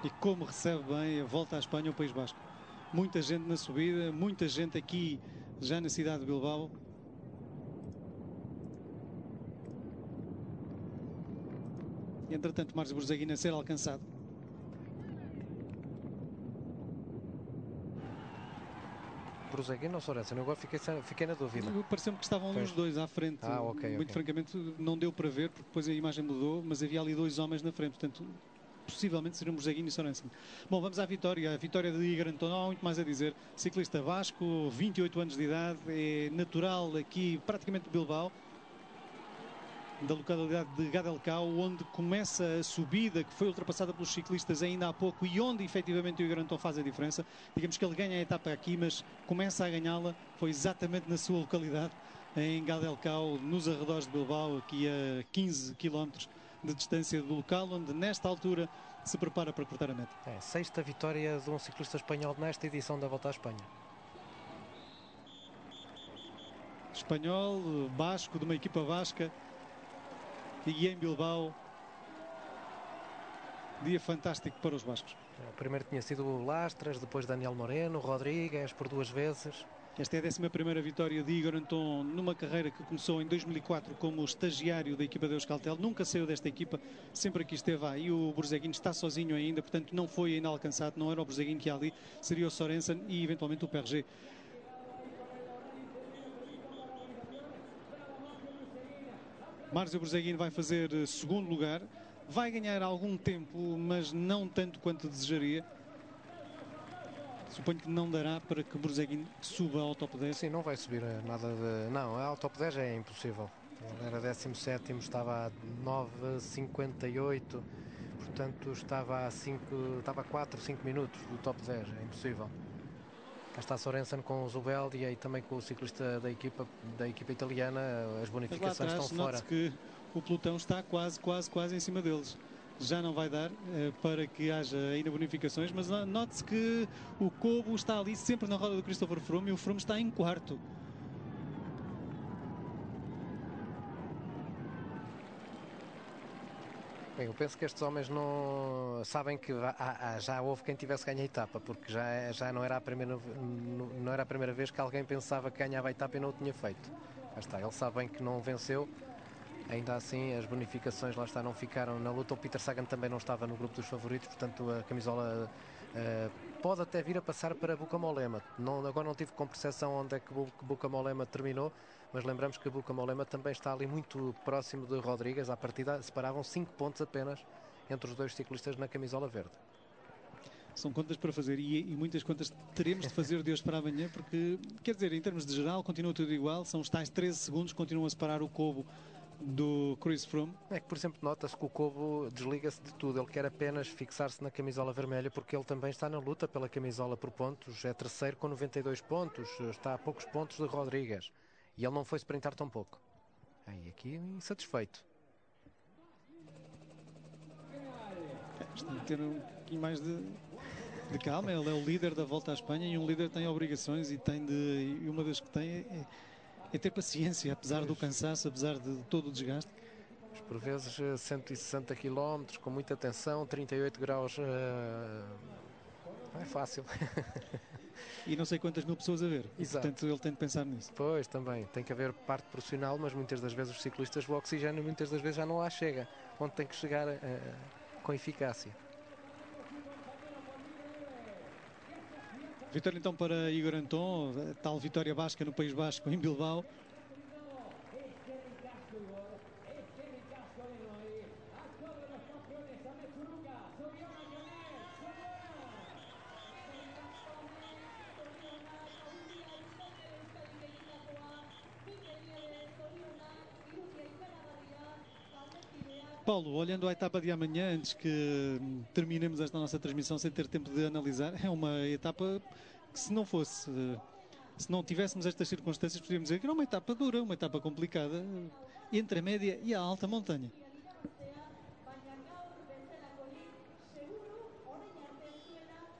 E como recebe bem a volta à Espanha ao País Basco. Muita gente na subida, muita gente aqui já na cidade de Bilbao. E, entretanto, Márcio Borzeguin a ser alcançado. Borzeguin ou Sorensen? Eu agora fiquei na dúvida. Pareceu-me que estavam ali os dois à frente. Muito francamente não deu para ver, porque depois a imagem mudou, mas havia ali dois homens na frente, portanto possivelmente seriam Borzeguin e Sorensen. Bom, vamos à vitória. A vitória de Igor Anton, não há muito mais a dizer. Ciclista basco, 28 anos de idade, é natural aqui praticamente de Bilbao, da localidade de Gadelcao, onde começa a subida que foi ultrapassada pelos ciclistas ainda há pouco e onde efetivamente o Igor Anton faz a diferença. Digamos que ele ganha a etapa aqui, mas começa a ganhá-la, foi exatamente na sua localidade, em Gadelcao, nos arredores de Bilbao, aqui a 15 km de distância do local, onde nesta altura se prepara para cortar a meta. É, sexta vitória de um ciclista espanhol nesta edição da Volta à Espanha. Espanhol, basco, de uma equipa basca, e em Bilbao, dia fantástico para os bascos. O primeiro tinha sido o Lastras, depois Daniel Moreno, Rodrigues por 2 vezes. Esta é a 11ª vitória de Igor Anton numa carreira que começou em 2004 como estagiário da equipa de Euskaltel. Nunca saiu desta equipa, sempre aqui esteve aí. O Borzeguin está sozinho ainda, portanto não foi ainda alcançado. Não era o Borzeguin que ia ali, seria o Sorensen e eventualmente o Perget. Márcio Borzeguin vai fazer segundo lugar. Vai ganhar algum tempo, mas não tanto quanto desejaria. Suponho que não dará para que Borzeguin suba ao top 10. Sim, não vai subir nada de... Não, ao top 10 é impossível. Ele era 17º, estava a 9,58. Portanto, estava a 4, 5 minutos do top 10. É impossível. Cá está Sorensen com o Zubeldia e também com o ciclista da equipa italiana. As bonificações estão fora. Note-se que o pelotão está quase em cima deles. Já não vai dar para que haja ainda bonificações, mas note-se que o Kobo está ali sempre na roda do Christopher Froome e o Froome está em quarto. Bem, eu penso que estes homens não sabem que já houve quem tivesse ganho a etapa, porque já não era a primeira vez que alguém pensava que ganhava a etapa e não o tinha feito. Lá está, ele sabe bem que não venceu. Ainda assim, as bonificações lá está, não ficaram na luta. O Peter Sagan também não estava no grupo dos favoritos, portanto a camisola pode até vir a passar para Bucca Mollema. Agora não tive com percepção onde é que Bucca Mollema terminou, mas lembramos que Bucca Mollema também está ali muito próximo de Rodrigues. À partida separavam 5 pontos apenas entre os dois ciclistas na camisola verde. São contas para fazer e muitas contas teremos de fazer de hoje para amanhã, porque, quer dizer, em termos de geral, continua tudo igual. São os tais 13 segundos que continuam a separar o Kobo do Chris Froome. É que, por exemplo, nota-se que o Kobo desliga-se de tudo. Ele quer apenas fixar-se na camisola vermelha, porque ele também está na luta pela camisola por pontos. É terceiro com 92 pontos, está a poucos pontos de Rodrigues, e ele não foi sprintar tão pouco. Aí aqui insatisfeito. Tem de ter um pouquinho mais de calma. Ele é o líder da Volta à Espanha e um líder tem obrigações e uma das que tem é ter paciência, apesar do cansaço, apesar de todo o desgaste. Mas por vezes 160 km, com muita tensão, 38 graus, não é fácil. E não sei quantas mil pessoas a ver. Exato. Portanto, ele tem de pensar nisso. Pois, também. Tem que haver parte profissional, mas muitas das vezes os ciclistas, o oxigênio muitas das vezes já não lá chega, onde tem que chegar com eficácia. Vitória então para Igor Anton, a tal vitória basca no País Basco, em Bilbao. Paulo, olhando à etapa de amanhã, antes que terminemos esta nossa transmissão sem ter tempo de analisar, é uma etapa que se não tivéssemos estas circunstâncias, podíamos dizer que era uma etapa dura, uma etapa complicada, entre a média e a alta montanha.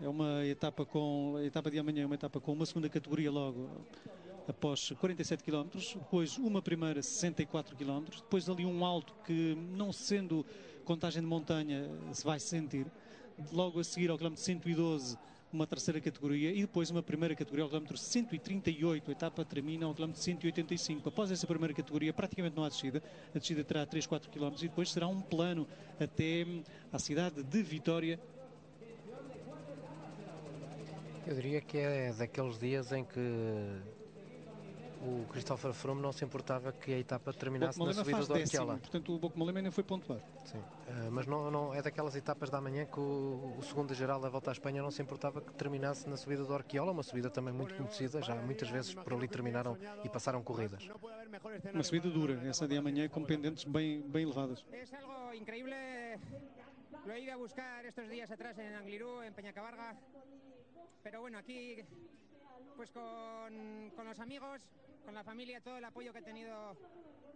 É uma etapa a etapa de amanhã é uma etapa com uma segunda categoria logo após 47 km, depois uma primeira 64 km, depois ali um alto que, não sendo contagem de montanha, se vai sentir. logo a seguir ao quilómetro 112 uma terceira categoria e depois uma primeira categoria ao quilómetro 138, a etapa termina ao quilómetro 185. Após essa primeira categoria praticamente não há descida, a descida terá 3, 4 km e depois será um plano até à cidade de Vitória. Eu diria que é daqueles dias em que o Christopher Froome não se importava que a etapa terminasse na subida do Orquiola. Portanto, o Boco-Malema nem foi pontuar. Sim, mas não é daquelas etapas da manhã que o segundo geral da Volta à Espanha não se importava que terminasse na subida do Orquiola, uma subida também muito conhecida, já muitas vezes por ali terminaram e passaram corridas. Uma subida dura, essa de amanhã, com pendentes bem elevadas. É algo increíble, lo he ido a buscar estos días atrás en Angliru, en Peñacabarga, pero bueno, aquí pues con los amigos, con la familia, todo el apoyo que he tenido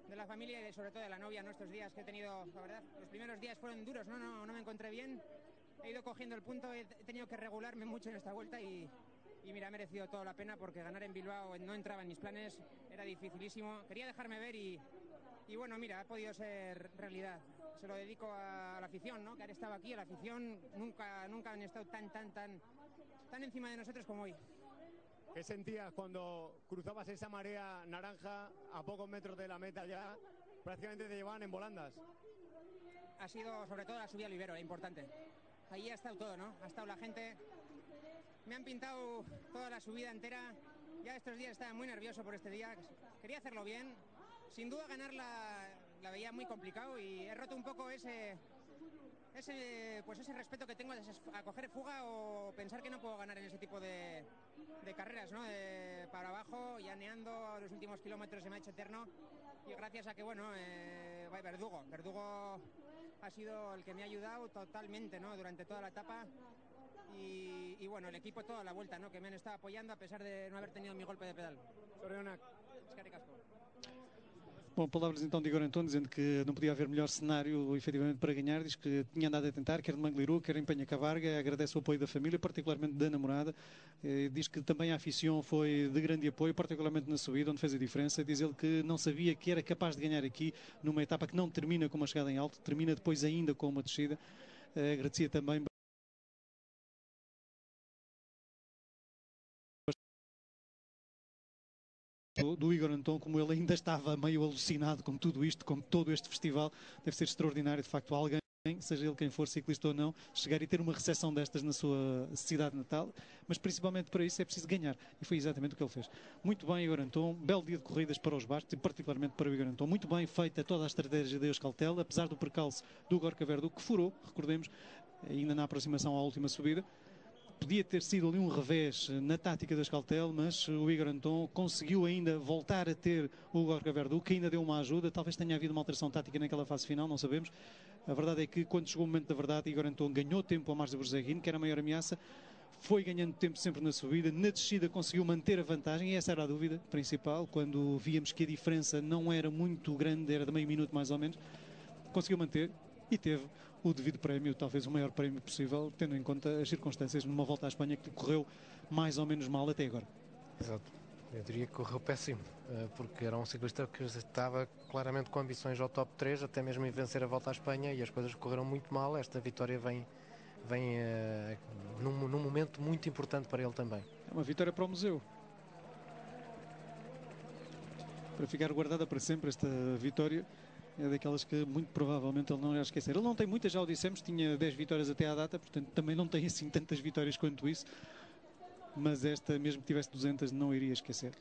de la familia y sobre todo de la novia, ¿no? Estos días que he tenido, la verdad, los primeros días fueron duros, no me encontré bien, he ido cogiendo el punto, he tenido que regularme mucho en esta vuelta y mira, ha merecido toda la pena porque ganar en Bilbao no entraba en mis planes, era dificilísimo, quería dejarme ver y bueno, mira, ha podido ser realidad. Se lo dedico a la afición, ¿no? Que ahora estaba aquí, a la afición, nunca han estado tan encima de nosotros como hoy. ¿Qué sentías cuando cruzabas esa marea naranja a pocos metros de la meta ya? Prácticamente te llevaban en volandas. Ha sido sobre todo la subida al vivero, importante. Ahí ha estado todo, ¿no? Ha estado la gente. Me han pintado toda la subida entera. Ya estos días estaba muy nervioso por este día. Quería hacerlo bien. Sin duda ganar la veía muy complicado y he roto un poco ese respeto que tengo a coger fuga o pensar que no puedo ganar en ese tipo de carreras, ¿no? Para abajo, llaneando, los últimos kilómetros se me ha hecho eterno y gracias a que, bueno, Verdugo ha sido el que me ha ayudado totalmente, ¿no? Durante toda la etapa y bueno, el equipo toda la vuelta, ¿no? Que me han estado apoyando a pesar de no haber tenido mi golpe de pedal. Bom, palavras então de Igor Anton, dizendo que não podia haver melhor cenário efetivamente para ganhar, diz que tinha andado a tentar, quer de Mangliru, quer em Peñacabarga, agradece o apoio da família, particularmente da namorada, diz que também a afición foi de grande apoio, particularmente na subida, onde fez a diferença, diz ele que não sabia que era capaz de ganhar aqui, numa etapa que não termina com uma chegada em alto, termina depois ainda com uma descida, agradecia também do Igor Anton, como ele ainda estava meio alucinado com tudo isto, com todo este festival. Deve ser extraordinário, de facto, alguém, seja ele quem for, ciclista ou não, chegar e ter uma recepção destas na sua cidade natal, mas principalmente para isso é preciso ganhar, e foi exatamente o que ele fez. Muito bem, Igor Anton, belo dia de corridas para os bastos, e particularmente para o Igor Anton, muito bem feita toda a estratégia de Euskaltel, apesar do percalço do Gorka Verdu, que furou, recordemos, ainda na aproximação à última subida. Podia ter sido ali um revés na tática da Euskaltel, mas o Igor Anton conseguiu ainda voltar a ter o Gorka Verdu, que ainda deu uma ajuda. Talvez tenha havido uma alteração tática naquela fase final, não sabemos. A verdade é que quando chegou o momento da verdade, Igor Anton ganhou tempo a margem de Borzeguin, que era a maior ameaça, foi ganhando tempo sempre na subida, na descida conseguiu manter a vantagem, e essa era a dúvida principal, quando víamos que a diferença não era muito grande, era de meio minuto mais ou menos, conseguiu manter e teve o devido prémio, talvez o maior prémio possível, tendo em conta as circunstâncias numa volta à Espanha que correu mais ou menos mal até agora. Exato, eu diria que correu péssimo, porque era um ciclista que estava claramente com ambições ao top 3, até mesmo em vencer a volta à Espanha, e as coisas correram muito mal. Esta vitória vem num momento muito importante para ele também. É uma vitória para o museu, para ficar guardada para sempre. Esta vitória é daquelas que muito provavelmente ele não irá esquecer. Ele não tem muitas, já o dissemos, tinha 10 vitórias até à data, portanto também não tem assim tantas vitórias quanto isso, mas esta, mesmo que tivesse 200, não iria esquecer.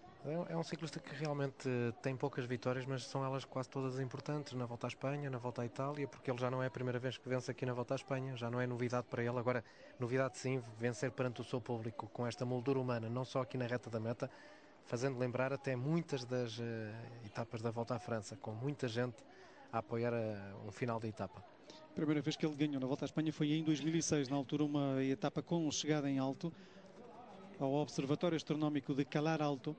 É um ciclista que realmente tem poucas vitórias, mas são elas quase todas importantes, na Volta à Espanha, na Volta à Itália, porque ele já não é a primeira vez que vence aqui na Volta à Espanha, já não é novidade para ele. Agora, novidade sim, vencer perante o seu público com esta moldura humana, não só aqui na reta da meta, fazendo lembrar até muitas das etapas da Volta à França, com muita gente a apoiar um final de etapa. A primeira vez que ele ganhou na Volta à Espanha foi em 2006, na altura uma etapa com chegada em alto, ao Observatório Astronómico de Calar Alto.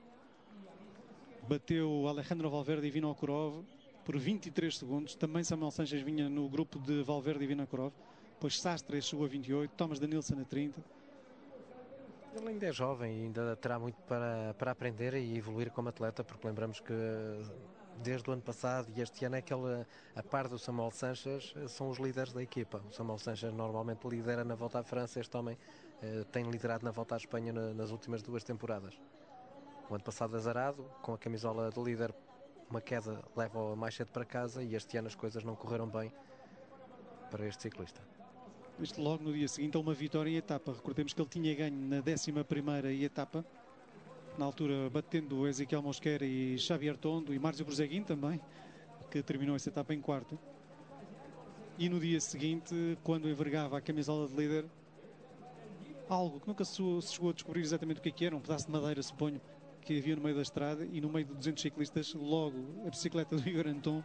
Bateu Alejandro Valverde e Vinokurov por 23 segundos. Também Samuel Sanches vinha no grupo de Valverde e Vinokurov. Depois Sastre chegou a 28, Thomas Danielson a 30. Ele ainda é jovem e ainda terá muito para aprender e evoluir como atleta, porque lembramos que desde o ano passado e este ano é que ele, a par do Samuel Sanches, são os líderes da equipa. O Samuel Sanches normalmente lidera na Volta à França, este homem tem liderado na Volta à Espanha nas últimas 2 temporadas. O ano passado azarado, com a camisola de líder, uma queda leva-o mais cedo para casa e este ano as coisas não correram bem para este ciclista. Isto logo no dia seguinte a uma vitória em etapa. Recordemos que ele tinha ganho na 11ª etapa, na altura batendo Ezequiel Mosquera e Xavier Tondo e Márcio Borzeguin também, que terminou essa etapa em 4º. E no dia seguinte, quando envergava a camisola de líder, algo que nunca se chegou a descobrir exatamente o que era, um pedaço de madeira, suponho, que havia no meio da estrada, e no meio de 200 ciclistas, logo a bicicleta do Igor Anton